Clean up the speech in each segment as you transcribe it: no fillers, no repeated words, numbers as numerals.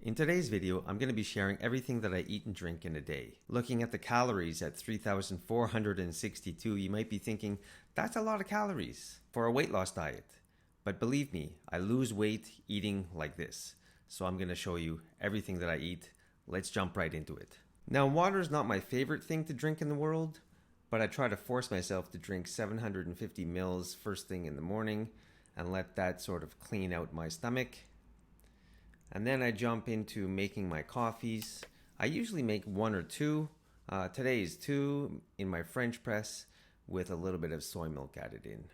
In today's video, I'm going to be sharing everything that I eat and drink in a day. Looking at the calories at 3,462, you might be thinking, that's a lot of calories for a weight loss diet. But believe me, I lose weight eating like this. So I'm going to show you everything that I eat. Let's jump right into it. Now, water is not my favorite thing to drink in the world, but I try to force myself to drink 750 mils first thing in the morning and let that sort of clean out my stomach. And then I jump into making my coffees. I usually make one or two. Today is two in my French press with a little bit of soy milk added in.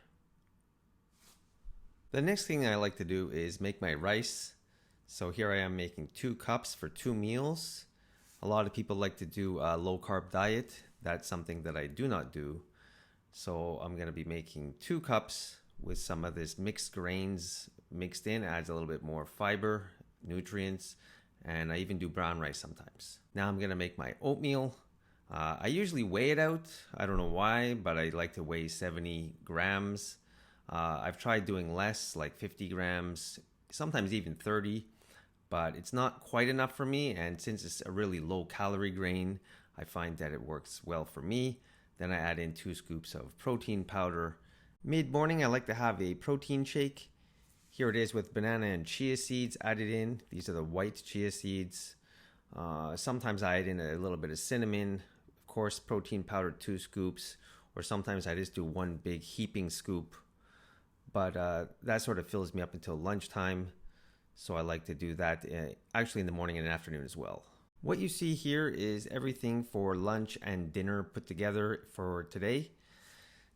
The next thing I like to do is make my rice. So here I am making 2 cups for 2 meals. A lot of people like to do a low carb diet. That's something that I do not do. So I'm going to be making 2 cups with some of this mixed grains mixed in. Adds a little bit more fiber, nutrients, and I even do brown rice sometimes. Now I'm gonna make my oatmeal. I usually weigh it out. I don't know why, but I like to weigh 70 grams. I've tried doing less, like 50 grams, sometimes even 30, but it's not quite enough for me. And since it's a really low calorie grain, I find that it works well for me. Then I add in 2 scoops of protein powder. Mid-morning, I like to have a protein shake. Here it is with banana and chia seeds added in. These are the white chia seeds. Sometimes I add in a little bit of cinnamon. Of course, protein powder, 2 scoops. Or sometimes I just do 1 big heaping scoop. But that sort of fills me up until lunchtime. So I like to do that actually in the morning and afternoon as well. What you see here is everything for lunch and dinner put together for today.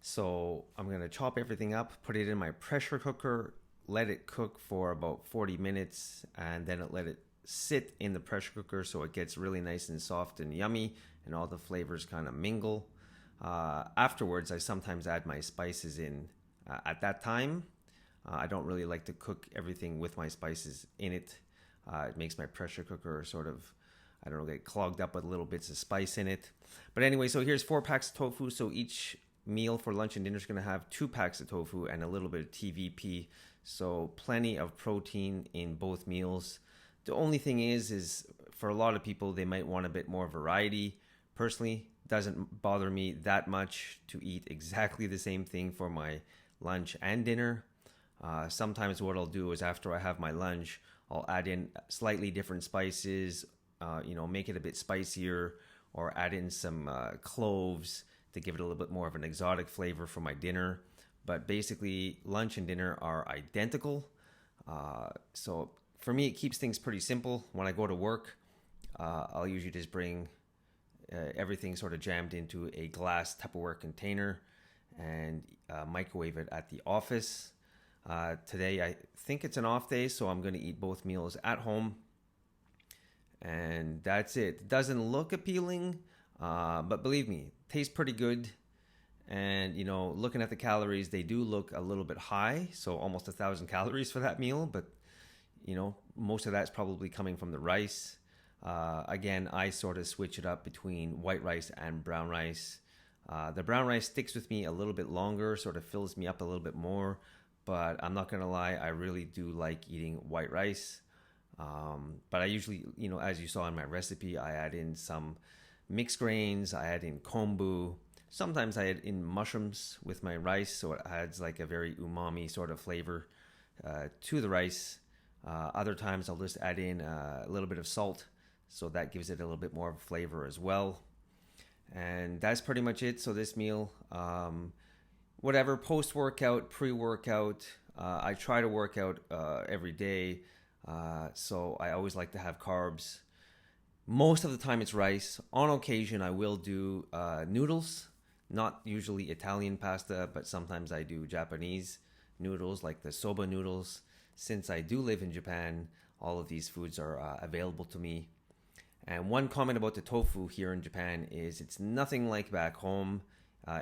So I'm going to chop everything up, put it in my pressure cooker, let it cook for about 40 minutes, and then let it sit in the pressure cooker so it gets really nice and soft and yummy and all the flavors kind of mingle. Afterwards, I sometimes add my spices in at that time. I don't really like to cook everything with my spices in it. It makes my pressure cooker sort of, I don't know, get clogged up with little bits of spice in it. But anyway, so here's 4 packs of tofu. So each meal for lunch and dinner is going to have 2 packs of tofu and a little bit of TVP. So plenty of protein in both meals. The only thing is for a lot of people, they might want a bit more variety. Personally, doesn't bother me that much to eat exactly the same thing for my lunch and dinner. Sometimes what I'll do is after I have my lunch, I'll add in slightly different spices, make it a bit spicier, or add in some cloves to give it a little bit more of an exotic flavor for my dinner. But basically, lunch and dinner are identical. So for me, it keeps things pretty simple. When I go to work, I'll usually just bring everything sort of jammed into a glass Tupperware container and microwave it at the office. Today, I think it's an off day, so I'm going to eat both meals at home. And that's it. It doesn't look appealing, but believe me, it tastes pretty good. And, looking at the calories, they do look a little bit high. So almost 1,000 calories for that meal. But, most of that's probably coming from the rice. Again, I sort of switch it up between white rice and brown rice. The brown rice sticks with me a little bit longer, sort of fills me up a little bit more. But I'm not going to lie, I really do like eating white rice. But I usually, as you saw in my recipe, I add in some mixed grains. I add in kombu. Sometimes I add in mushrooms with my rice, so it adds like a very umami sort of flavor to the rice. Other times I'll just add in a little bit of salt, so that gives it a little bit more of a flavor as well. And that's pretty much it. So this meal, whatever, post-workout, pre-workout, I try to work out every day, so I always like to have carbs. Most of the time it's rice. On occasion I will do noodles. Not usually Italian pasta, but sometimes I do Japanese noodles like the soba noodles. Since I do live in Japan, all of these foods are available to me. And one comment about the tofu here in Japan is it's nothing like back home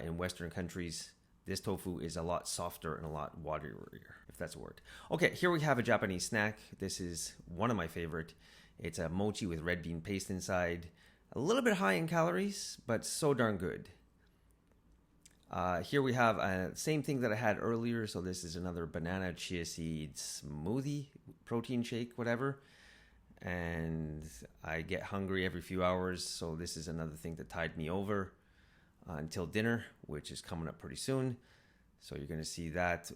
in Western countries. This tofu is a lot softer and a lot waterier, if that's a word. Okay, here we have a Japanese snack. This is one of my favorite. It's a mochi with red bean paste inside. A little bit high in calories, but so darn good. Here we have same thing that I had earlier. So this is another banana chia seed smoothie, protein shake, whatever. and I get hungry every few hours. So this is another thing that tied me over until dinner, which is coming up pretty soon. So you're going to see that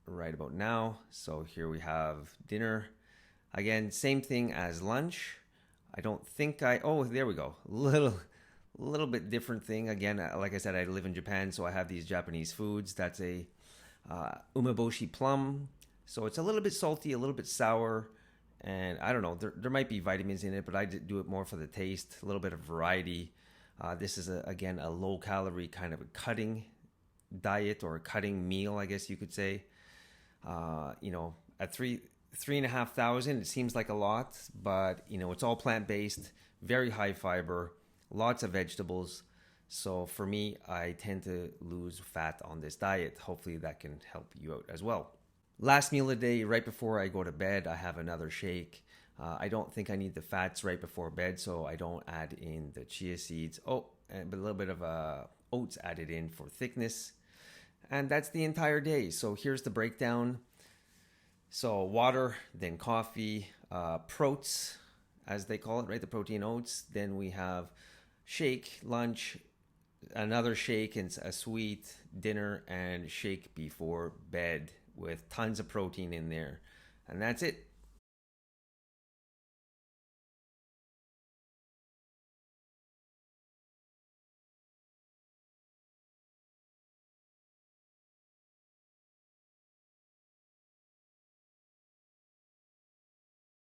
right about now. So here we have dinner. Again, same thing as lunch. I don't think oh, there we go. Little bit different thing. Again, like I said, I live in Japan, so I have these Japanese foods. That's a umeboshi plum. So it's a little bit salty, a little bit sour, and I don't know, there might be vitamins in it, but I do it more for the taste, a little bit of variety. This is, again, a low-calorie kind of a cutting diet, or a cutting meal, I guess you could say. At 3,500, it seems like a lot, but, it's all plant-based, very high fiber, lots of vegetables. So for me, I tend to lose fat on this diet. Hopefully that can help you out as well. Last meal of the day, right before I go to bed, I have another shake. I don't think I need the fats right before bed, so I don't add in the chia seeds. But a little bit of oats added in for thickness. And that's the entire day. So here's the breakdown. So water, then coffee, protes, as they call it, right? The protein oats. Then we have shake, lunch, another shake and a sweet, dinner, and shake before bed with tons of protein in there. And that's it.